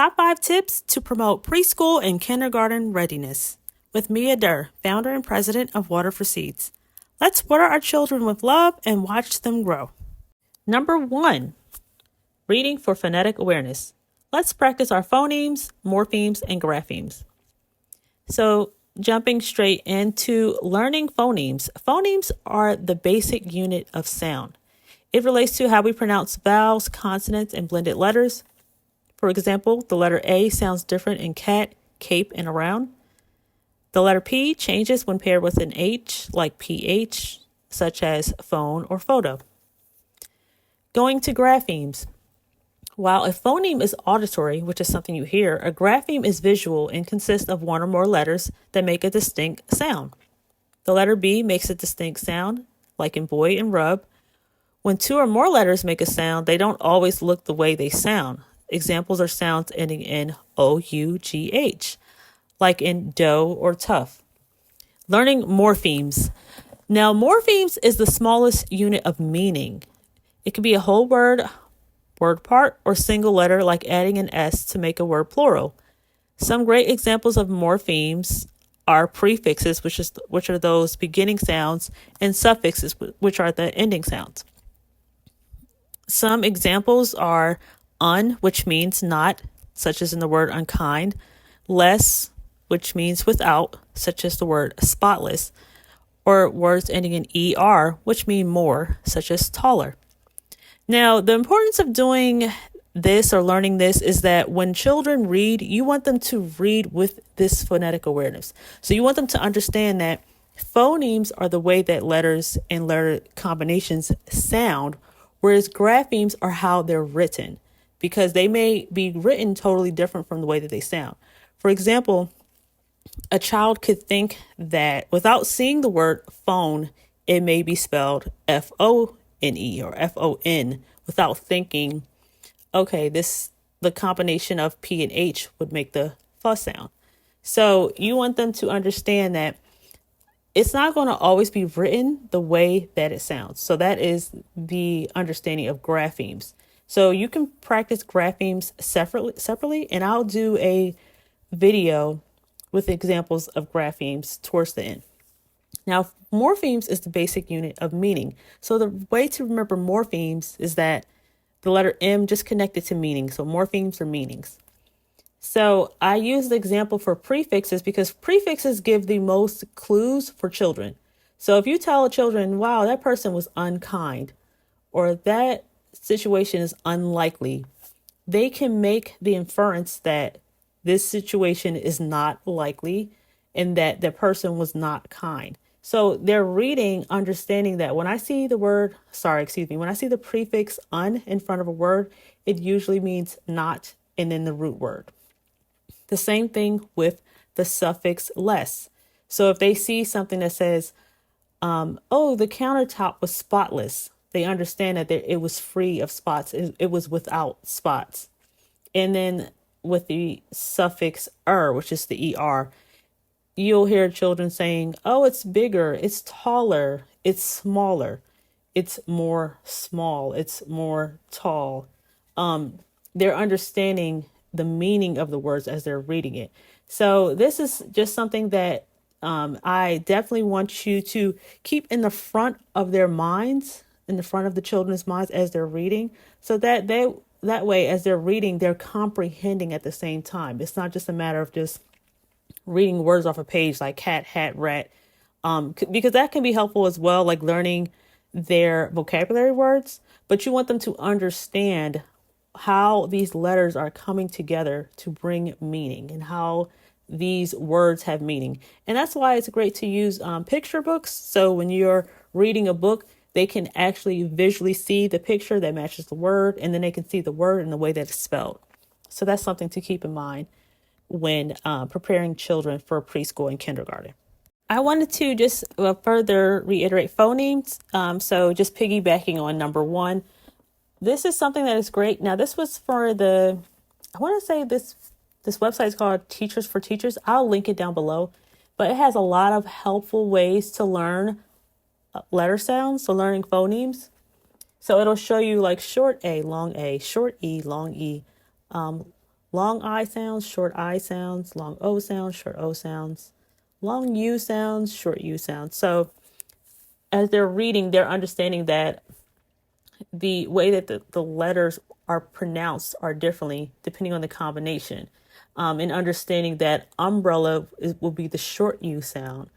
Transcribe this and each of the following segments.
Top 5 tips to promote preschool and kindergarten readiness with Mia Durr, founder and president of Water for Seeds. Let's water our children with love and watch them grow. Number 1, reading for phonetic awareness. Let's practice our phonemes, morphemes, and graphemes. So jumping straight into learning phonemes. Phonemes are the basic unit of sound. It relates to how we pronounce vowels, consonants, and blended letters. For example, the letter A sounds different in cat, cape, and around. The letter P changes when paired with an H, like PH, such as phone or photo. Going to graphemes. While a phoneme is auditory, which is something you hear, a grapheme is visual and consists of one or more letters that make a distinct sound. The letter B makes a distinct sound, like in boy and rub. When 2 or more letters make a sound, they don't always look the way they sound. Examples are sounds ending in O-U-G-H, like in dough or tough. Learning morphemes. Now, morphemes is the smallest unit of meaning. It can be a whole word part, or single letter, like adding an S to make a word plural. Some great examples of morphemes are prefixes, which are those beginning sounds, and suffixes, which are the ending sounds. Some examples are un, which means not, such as in the word unkind, less, which means without, such as the word spotless, or words ending in er, which mean more, such as taller. Now, the importance of doing this or learning this is that when children read, you want them to read with this phonetic awareness. So you want them to understand that phonemes are the way that letters and letter combinations sound, whereas graphemes are how they're written, because they may be written totally different from the way that they sound. For example, a child could think that without seeing the word phone, it may be spelled F-O-N-E or F-O-N without thinking, okay, the combination of P and H would make the fuss sound. So you want them to understand that it's not going to always be written the way that it sounds. So that is the understanding of graphemes. So you can practice graphemes separately, and I'll do a video with examples of graphemes towards the end. Now, morphemes is the basic unit of meaning. So the way to remember morphemes is that the letter M just connected to meaning. So morphemes are meanings. So I use the example for prefixes because prefixes give the most clues for children. So if you tell children, wow, that person was unkind, or that situation is unlikely, they can make the inference that this situation is not likely and that the person was not kind. So they're reading, understanding that when I see when I see the prefix un in front of a word, it usually means not and then the root word. The same thing with the suffix less. So if they see something that says, the countertop was spotless, they understand that it was free of spots. It was without spots. And then with the suffix which is the er, you'll hear children saying, oh, it's bigger, it's taller, it's smaller, it's more small, it's more tall. They're understanding the meaning of the words as they're reading it. So this is just something that I definitely want you to keep in the front of their minds, in the front of the children's minds as they're reading, so that that way, as they're reading, they're comprehending at the same time. It's not just a matter of just reading words off a page like cat, hat, rat, because that can be helpful as well, like learning their vocabulary words. But you want them to understand how these letters are coming together to bring meaning and how these words have meaning. And that's why it's great to use picture books. So when you're reading a book, they can actually visually see the picture that matches the word, and then they can see the word in the way that it's spelled. So that's something to keep in mind when preparing children for preschool and kindergarten. I wanted to just further reiterate phonemes. So just piggybacking on number 1, this is something that is great. Now, this was for I want to say this website is called Teachers for Teachers. I'll link it down below, but it has a lot of helpful ways to learn letter sounds, so learning phonemes. So it'll show you like short A, long E, long I sounds, short I sounds, long O sounds, short O sounds, long U sounds, short U sounds. So as they're reading, they're understanding that the way that the letters are pronounced are differently depending on the combination. And understanding that umbrella will be the short U sound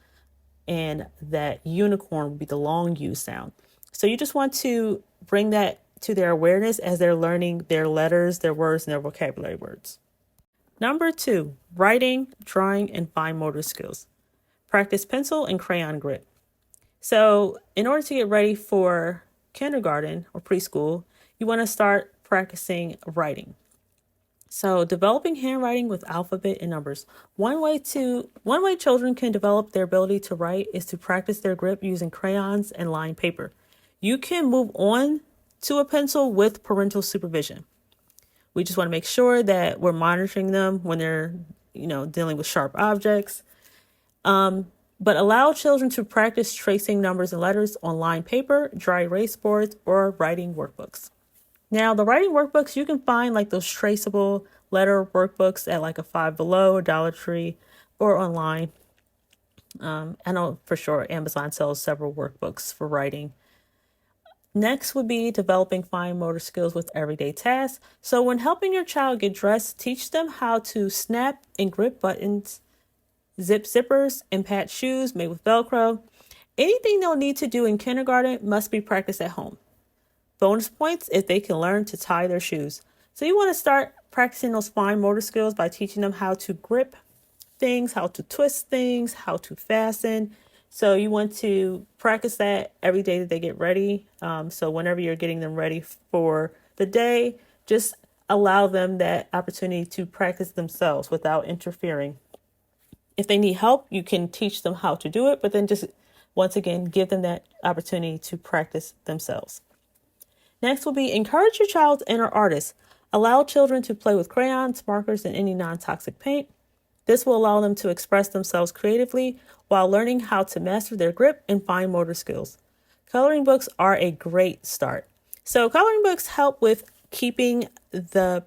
and that unicorn will be the long U sound. So you just want to bring that to their awareness as they're learning their letters, their words, and their vocabulary words. Number 2, writing, drawing, and fine motor skills. Practice pencil and crayon grip. So in order to get ready for kindergarten or preschool, you want to start practicing writing. So developing handwriting with alphabet and numbers. One way children can develop their ability to write is to practice their grip using crayons and lined paper. You can move on to a pencil with parental supervision. We just want to make sure that we're monitoring them when they're, dealing with sharp objects. But allow children to practice tracing numbers and letters on lined paper, dry erase boards, or writing workbooks. Now, the writing workbooks, you can find like those traceable letter workbooks at like a Five Below or Dollar Tree or online. I know for sure Amazon sells several workbooks for writing. Next would be developing fine motor skills with everyday tasks. So when helping your child get dressed, teach them how to snap and grip buttons, zip zippers, and patch shoes made with Velcro. Anything they'll need to do in kindergarten must be practiced at home. Bonus points if they can learn to tie their shoes. So you want to start practicing those fine motor skills by teaching them how to grip things, how to twist things, how to fasten. So you want to practice that every day that they get ready. So whenever you're getting them ready for the day, just allow them that opportunity to practice themselves without interfering. If they need help, you can teach them how to do it, but then just once again, give them that opportunity to practice themselves. Next will be encourage your child's inner artist. Allow children to play with crayons, markers, and any non-toxic paint. This will allow them to express themselves creatively while learning how to master their grip and fine motor skills. Coloring books are a great start. So coloring books help with keeping the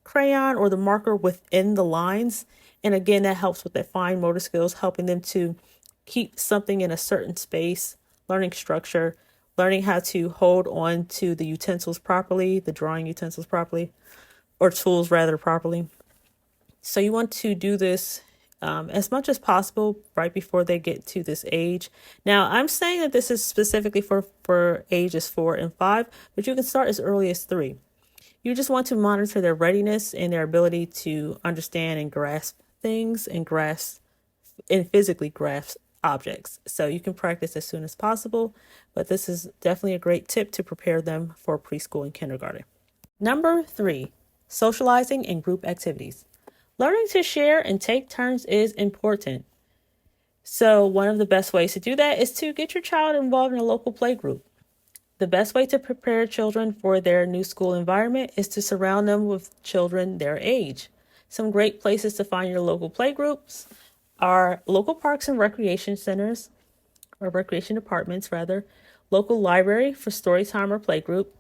crayon or the marker within the lines. And again, that helps with their fine motor skills, helping them to keep something in a certain space, learning structure, learning how to hold on to the utensils properly, the drawing utensils properly, or tools rather properly. So you want to do this as much as possible right before they get to this age. Now, I'm saying that this is specifically for ages 4 and 5, but you can start as early as 3. You just want to monitor their readiness and their ability to understand and grasp things and physically grasp objects. So you can practice as soon as possible, but this is definitely a great tip to prepare them for preschool and kindergarten. Number 3, socializing and group activities. Learning to share and take turns is important. So one of the best ways to do that is to get your child involved in a local play group. The best way to prepare children for their new school environment is to surround them with children their age. Some great places to find your local play groups are local parks and recreation centers, or recreation departments rather, local library for story time or play group,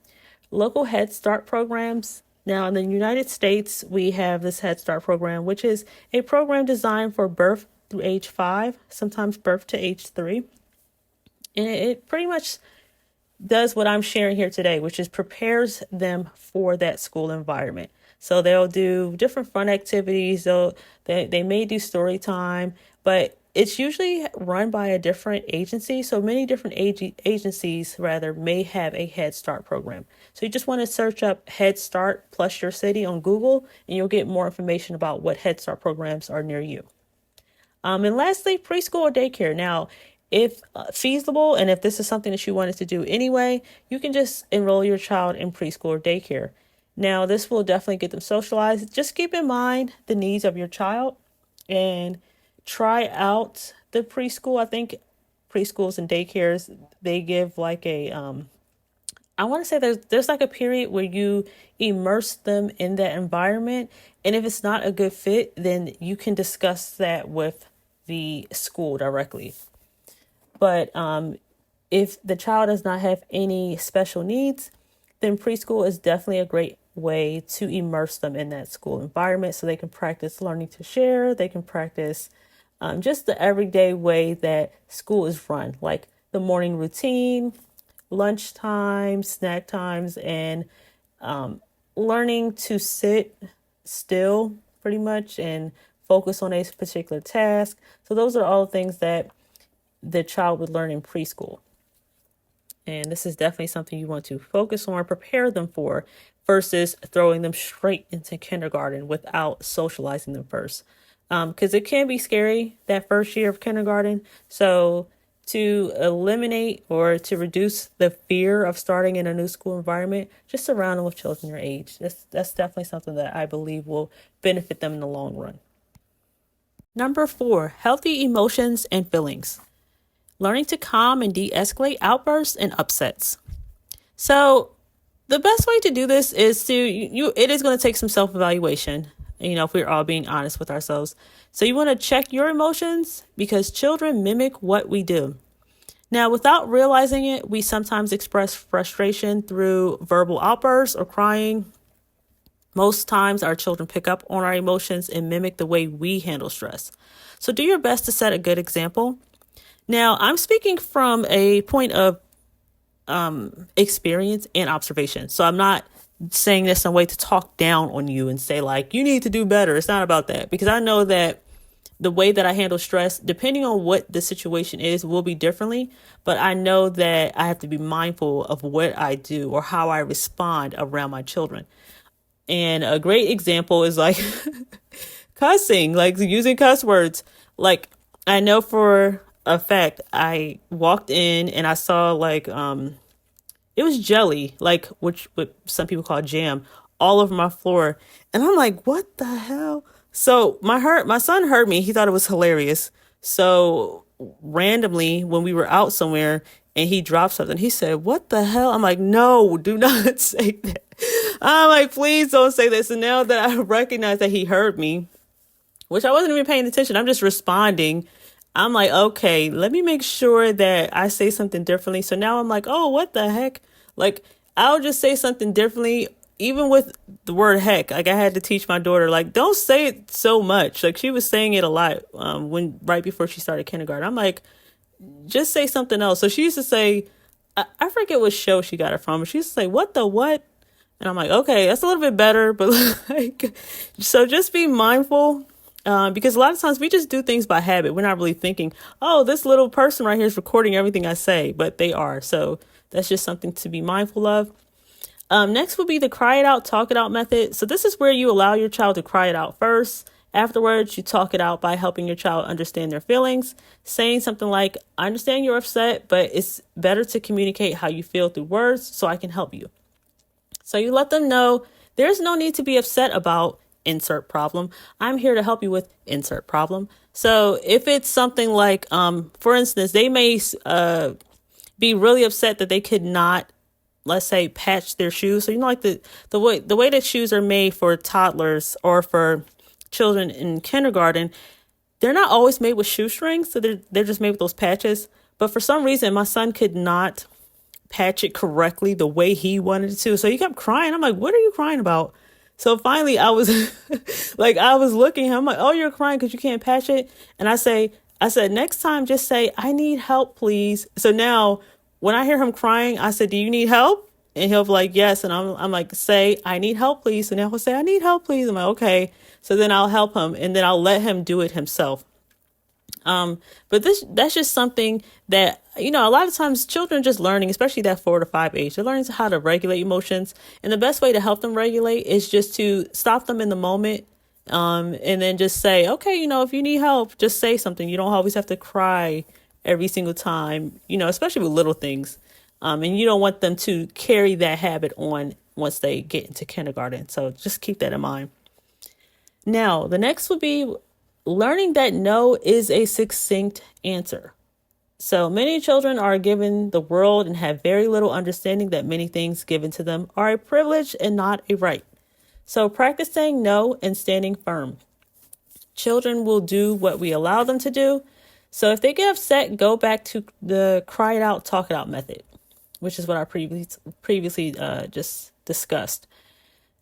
local Head Start programs. Now in the United States, we have this Head Start program, which is a program designed for birth through age 5, sometimes birth to age 3. And it pretty much does what I'm sharing here today, which is prepares them for that school environment. So they'll do different fun activities. They may do story time, but it's usually run by a different agency. So many different agencies may have a Head Start program. So you just want to search up Head Start plus your city on Google, and you'll get more information about what Head Start programs are near you. And lastly, preschool or daycare. Now, if feasible, and if this is something that you wanted to do anyway, you can just enroll your child in preschool or daycare. Now, this will definitely get them socialized. Just keep in mind the needs of your child and try out the preschool. I think preschools and daycares, they give like I want to say there's like a period where you immerse them in that environment. And if it's not a good fit, then you can discuss that with the school directly. But if the child does not have any special needs, then preschool is definitely a great way to immerse them in that school environment so they can practice learning to share. They can practice just the everyday way that school is run, like the morning routine, lunchtime, snack times, and learning to sit still pretty much and focus on a particular task. So those are all things that the child would learn in preschool. And this is definitely something you want to focus on, prepare them for, versus throwing them straight into kindergarten without socializing them first. Because it can be scary that first year of kindergarten. So to eliminate or to reduce the fear of starting in a new school environment, just surround them with children your age. That's definitely something that I believe will benefit them in the long run. Number 4, healthy emotions and feelings. Learning to calm and de-escalate outbursts and upsets. So the best way to do this is it is going to take some self-evaluation, if we're all being honest with ourselves. So you want to check your emotions because children mimic what we do. Now, without realizing it, we sometimes express frustration through verbal outbursts or crying. Most times our children pick up on our emotions and mimic the way we handle stress. So do your best to set a good example. Now, I'm speaking from a point of experience and observation. So I'm not saying this in a way to talk down on you and say, like, you need to do better. It's not about that, because I know that the way that I handle stress, depending on what the situation is, will be differently. But I know that I have to be mindful of what I do or how I respond around my children. And a great example is like cussing, like using cuss words. Like, I know for a fact, I walked in and I saw like it was jelly, like which what some people call jam, all over my floor, and I'm like, what the hell? So my son heard me. He thought it was hilarious. So randomly, when we were out somewhere and he dropped something, he said, what the hell? I'm like, no, do not say that. I'm like, please don't say this. And now that I recognize that he heard me, which I wasn't even paying attention, I'm just responding. I'm like, okay, let me make sure that I say something differently. So now I'm like, oh, what the heck? Like, I'll just say something differently, even with the word heck. Like, I had to teach my daughter, like, don't say it so much. Like, she was saying it a lot right before she started kindergarten. I'm like, just say something else. So she used to say, I forget what show she got it from. She used to say, what the what? And I'm like, okay, that's a little bit better. But like, so just be mindful. Because a lot of times we just do things by habit. We're not really thinking, oh, this little person right here is recording everything I say, but they are. So that's just something to be mindful of. Next would be the cry it out, talk it out method. So this is where you allow your child to cry it out first. Afterwards, you talk it out by helping your child understand their feelings, saying something like, I understand you're upset, but it's better to communicate how you feel through words so I can help you. So you let them know there's no need to be upset about insert problem. I'm here to help you with insert problem. So if it's something like, for instance, they may be really upset that they could not, let's say, patch their shoes. So, like the way that shoes are made for toddlers or for children in kindergarten, they're not always made with shoestrings. So they're just made with those patches. But for some reason, my son could not patch it correctly the way he wanted it to. So he kept crying. I'm like, what are you crying about? So finally I was like, I was looking, I'm like, oh, you're crying because you can't patch it. And I said, next time, just say, I need help, please. So now when I hear him crying, I said, do you need help? And he'll be like, yes. And I'm like, say, I need help, please. So now he'll say, I need help, please. I'm like, okay. So then I'll help him and then I'll let him do it himself. But that's just something that, a lot of times children just learning, especially that 4 to 5 age, they're learning how to regulate emotions. And the best way to help them regulate is just to stop them in the moment. And then just say, okay, if you need help, just say something. You don't always have to cry every single time, especially with little things. And you don't want them to carry that habit on once they get into kindergarten. So just keep that in mind. Now, the next would be learning that no is a succinct answer. So many children are given the world and have very little understanding that many things given to them are a privilege and not a right. So practice saying no and standing firm. Children will do what we allow them to do. So if they get upset, go back to the cry it out, talk it out method, which is what I previously just discussed.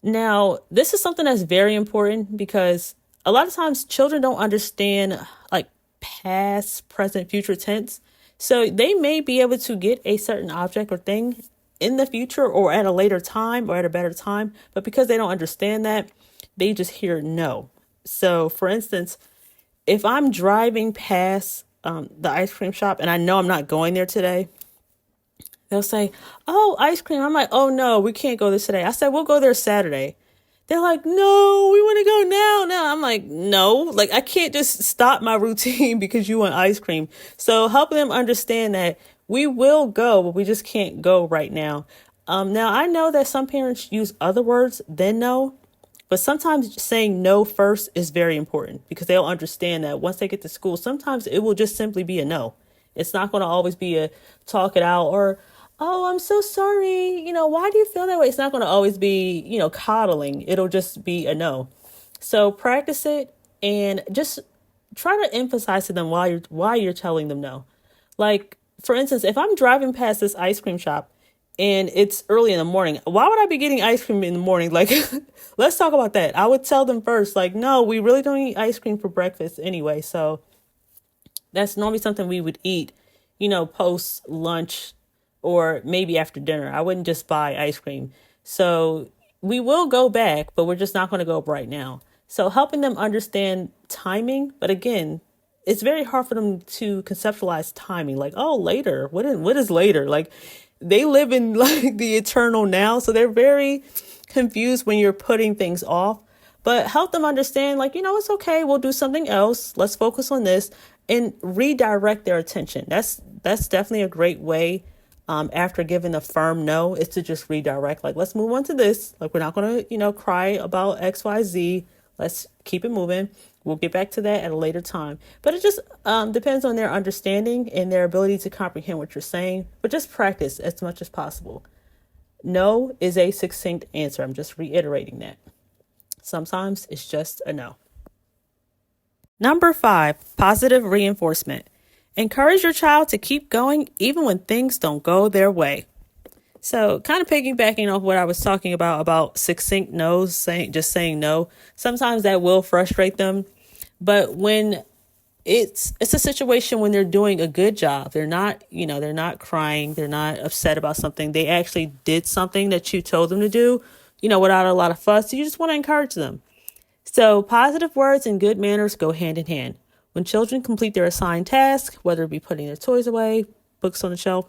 Now, this is something that's very important because a lot of times children don't understand like past, present, future tense. So they may be able to get a certain object or thing in the future or at a later time or at a better time. But because they don't understand that, they just hear no. So, for instance, if I'm driving past the ice cream shop and I know I'm not going there today, they'll say, "Oh, ice cream." I'm like, "Oh no, we can't go there today." I said, "We'll go there Saturday." They're like, "No, we want to go now." Now I'm like, "No, like I can't just stop my routine because you want ice cream." So helping them understand that we will go, but we just can't go right now. Now I know that some parents use other words than no, but sometimes saying no first is very important because they'll understand that once they get to school, sometimes it will just simply be a no. It's not going to always be a talk it out or, "Oh, I'm so sorry. Why do you feel that way?" It's not going to always be, coddling. It'll just be a no. So practice it and just try to emphasize to them why you're telling them no. Like, for instance, if I'm driving past this ice cream shop and it's early in the morning, why would I be getting ice cream in the morning? Like, let's talk about that. I would tell them first, like, no, we really don't eat ice cream for breakfast anyway. So that's normally something we would eat, post lunch or maybe after dinner. I wouldn't just buy ice cream. So we will go back, but we're just not going to go up right now. So helping them understand timing. But again, it's very hard for them to conceptualize timing. Like, oh, later. What is later? Like, they live in like the eternal now. So they're very confused when you're putting things off. But help them understand, like, it's okay. We'll do something else. Let's focus on this and redirect their attention. That's definitely a great way. After giving a firm no, is to just redirect. Like, let's move on to this. Like, we're not going to, cry about X, Y, Z. Let's keep it moving. We'll get back to that at a later time. But it just depends on their understanding and their ability to comprehend what you're saying. But just practice as much as possible. No is a succinct answer. I'm just reiterating that. Sometimes it's just a no. Number 5, positive reinforcement. Encourage your child to keep going even when things don't go their way. So kind of piggybacking off what I was talking about succinct no's, saying no. Sometimes that will frustrate them. But when it's a situation when they're doing a good job, they're not crying, they're not upset about something. They actually did something that you told them to do, without a lot of fuss. You just want to encourage them. So positive words and good manners go hand in hand. When children complete their assigned task, whether it be putting their toys away, books on the shelf,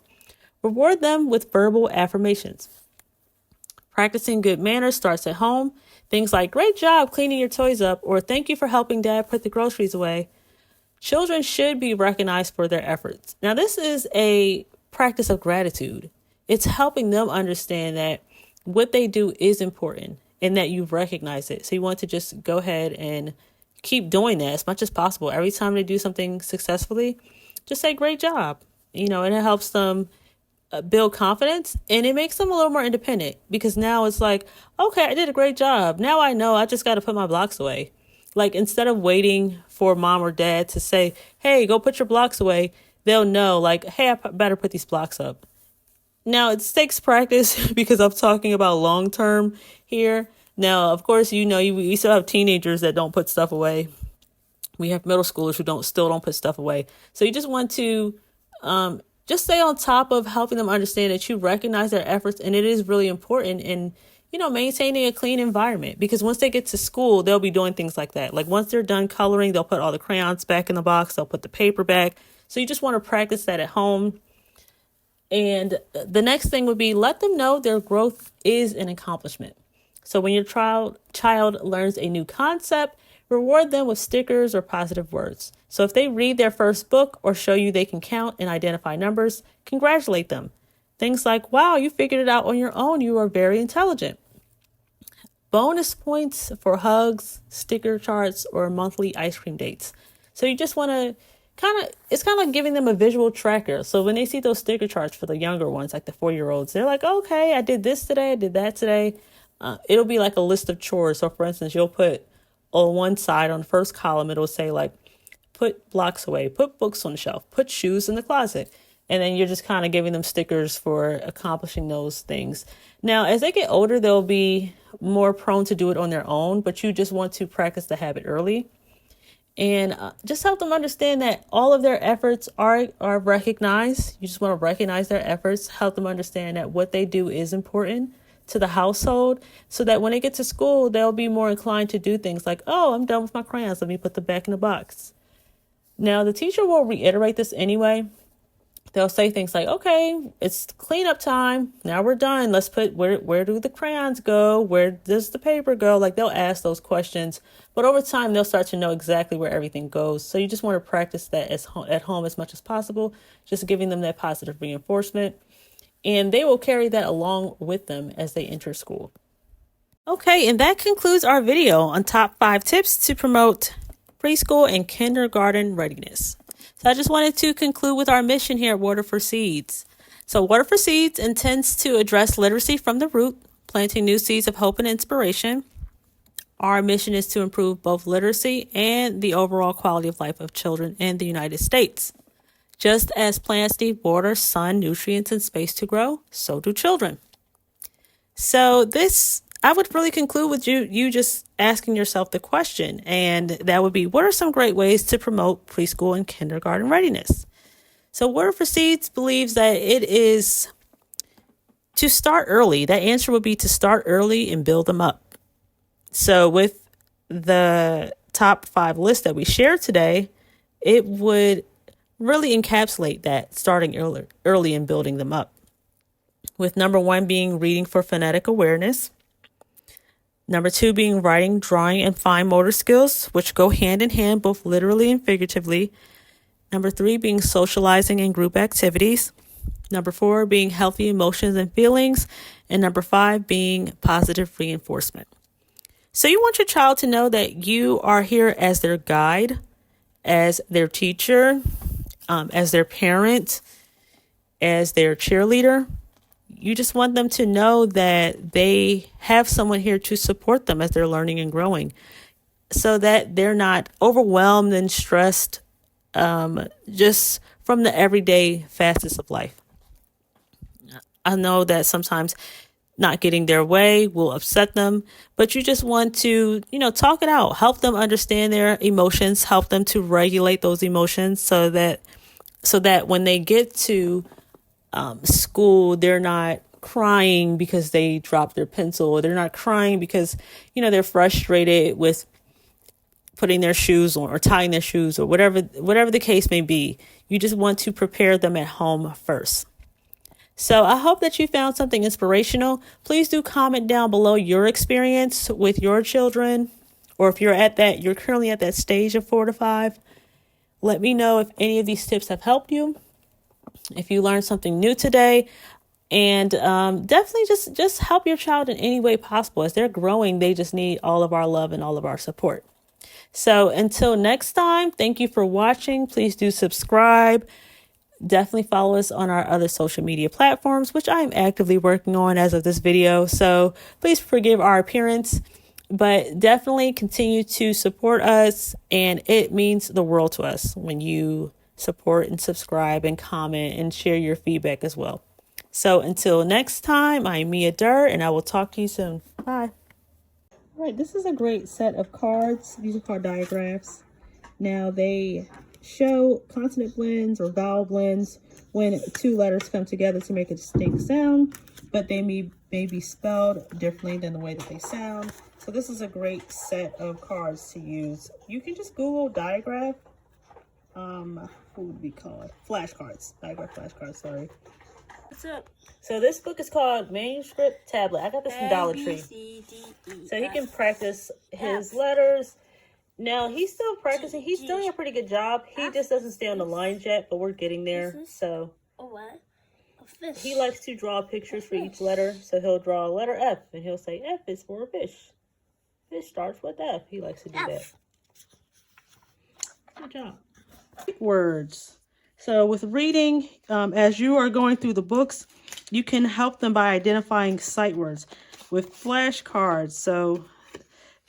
reward them with verbal affirmations. Practicing good manners starts at home. Things like "great job cleaning your toys up" or "thank you for helping Dad put the groceries away." Children should be recognized for their efforts. Now, this is a practice of gratitude. It's helping them understand that what they do is important and that you recognize it. So you want to just go ahead and keep doing that as much as possible. Every time they do something successfully, just say "great job," and it helps them build confidence, and it makes them a little more independent because now it's like, okay, I did a great job. Now I know I just got to put my blocks away. Like, instead of waiting for mom or dad to say, "Hey, go put your blocks away," they'll know, like, "Hey, I better put these blocks up." Now, it takes practice because I'm talking about long term here. Now, of course, we still have teenagers that don't put stuff away. We have middle schoolers who still don't put stuff away. So you just want to just stay on top of helping them understand that you recognize their efforts, and it is really important in maintaining a clean environment, because once they get to school, they'll be doing things like that. Like, once they're done coloring, they'll put all the crayons back in the box. They'll put the paper back. So you just want to practice that at home. And the next thing would be, let them know their growth is an accomplishment. So when your child learns a new concept, reward them with stickers or positive words. So if they read their first book or show you they can count and identify numbers, congratulate them. Things like, "Wow, you figured it out on your own. You are very intelligent." Bonus points for hugs, sticker charts, or monthly ice cream dates. So you just want to it's kind of like giving them a visual tracker. So when they see those sticker charts for the younger ones, like the 4-year-olds, they're like, "Okay, I did this today, I did that today." It'll be like a list of chores. So for instance, you'll put on one side, on the first column, it'll say like, "Put blocks away, put books on the shelf, put shoes in the closet." And then you're just kind of giving them stickers for accomplishing those things. Now, as they get older, there'll be more prone to do it on their own, but you just want to practice the habit early. And just help them understand that all of their efforts are recognized. You just want to recognize their efforts, help them understand that what they do is important to the household, so that when they get to school, they'll be more inclined to do things like, oh, I'm done with my crayons, let me put them back in the box. Now, the teacher will reiterate this anyway. They'll say things like, okay, it's cleanup time. Now we're done. Let's put, where do the crayons go? Where does the paper go? Like, they'll ask those questions, but over time they'll start to know exactly where everything goes. So you just want to practice that at home as much as possible, just giving them that positive reinforcement. And they will carry that along with them as they enter school. Okay, and that concludes our video on top 5 tips to promote preschool and kindergarten readiness. So I just wanted to conclude with our mission here at Water for Seeds. So Water for Seeds intends to address literacy from the root, planting new seeds of hope and inspiration. Our mission is to improve both literacy and the overall quality of life of children in the United States. Just as plants need water, sun, nutrients, and space to grow, so do children. So I would really conclude with you just asking yourself the question, and that would be, what are some great ways to promote preschool and kindergarten readiness? So Water for Seeds believes that it is to start early. That answer would be to start early and build them up. So with the top 5 list that we shared today, it would really encapsulate that, starting early and building them up. With number 1 being reading for phonetic awareness. Number 2 being writing, drawing, and fine motor skills, which go hand in hand both literally and figuratively. Number 3 being socializing and group activities. Number 4 being healthy emotions and feelings. And number 5 being positive reinforcement. So you want your child to know that you are here as their guide, as their teacher, as their parent, as their cheerleader. You just want them to know that they have someone here to support them as they're learning and growing, so that they're not overwhelmed and stressed just from the everyday facets of life. I know that sometimes not getting their way will upset them, but you just want to, talk it out, help them understand their emotions, help them to regulate those emotions so that when they get to school, they're not crying because they dropped their pencil, or they're not crying because, they're frustrated with putting their shoes on or tying their shoes, or whatever the case may be. You just want to prepare them at home first. So I hope that you found something inspirational. Please do comment down below your experience with your children, or if you're currently at that stage of 4 to 5. Let me know if any of these tips have helped you, if you learned something new today, and definitely just help your child in any way possible. As they're growing, they just need all of our love and all of our support. So until next time, thank you for watching. Please do subscribe. Definitely follow us on our other social media platforms, which I am actively working on as of this video. So please forgive our appearance, but definitely continue to support us. And it means the world to us when you support and subscribe and comment and share your feedback as well. So until next time, I'm Mia Durr, and I will talk to you soon. Bye. All right, this is a great set of cards. These are called digraphs. Now they show consonant blends or vowel blends when 2 letters come together to make a distinct sound, but they may be spelled differently than the way that they sound. So this is a great set of cards to use. You can just Google digraph. What would it be called? Flashcards. Digraph flashcards, sorry. What's up? So this book is called Manuscript Tablet. I got this from Dollar Tree. So he can practice his letters. Now he's still practicing. He's doing a pretty good job. He just doesn't stay on the lines yet, but we're getting there. So he likes to draw pictures for each letter. So he'll draw a letter F, and he'll say F is for a fish. Fish starts with F. He likes to do that. Good job. Words. So with reading, as you are going through the books, you can help them by identifying sight words with flashcards. So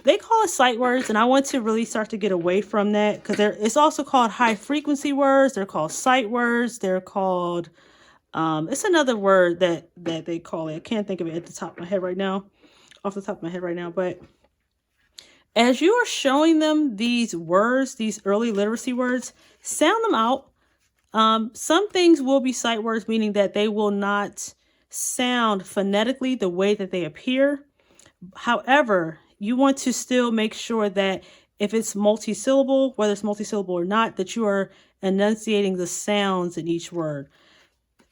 they call it sight words, and I want to really start to get away from that, because it's also called high frequency words. They're called sight words. They're called, it's another word that they call it. I can't think of it at the top of my head right now. off the top of my head right now, but as you are showing them these words, these early literacy words, sound them out. Some things will be sight words, meaning that they will not sound phonetically the way that they appear. However, you want to still make sure that if it's multisyllable, whether it's multisyllable or not, that you are enunciating the sounds in each word.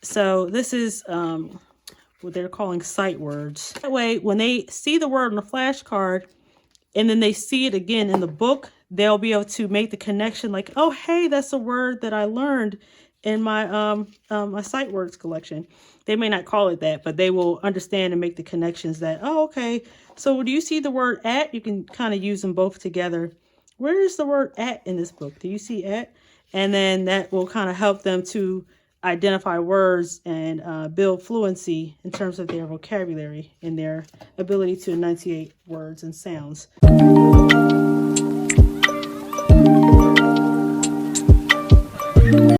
So this is what they're calling sight words. That way, when they see the word on the flashcard and then they see it again in the book, they'll be able to make the connection like, oh, hey, that's a word that I learned in my my sight words collection. They may not call it that, but they will understand and make the connections that, oh, okay, so do you see the word at? You can kind of use them both together. Where is the word at in this book? Do you see at? And then that will kind of help them to identify words and build fluency in terms of their vocabulary and their ability to enunciate words and sounds.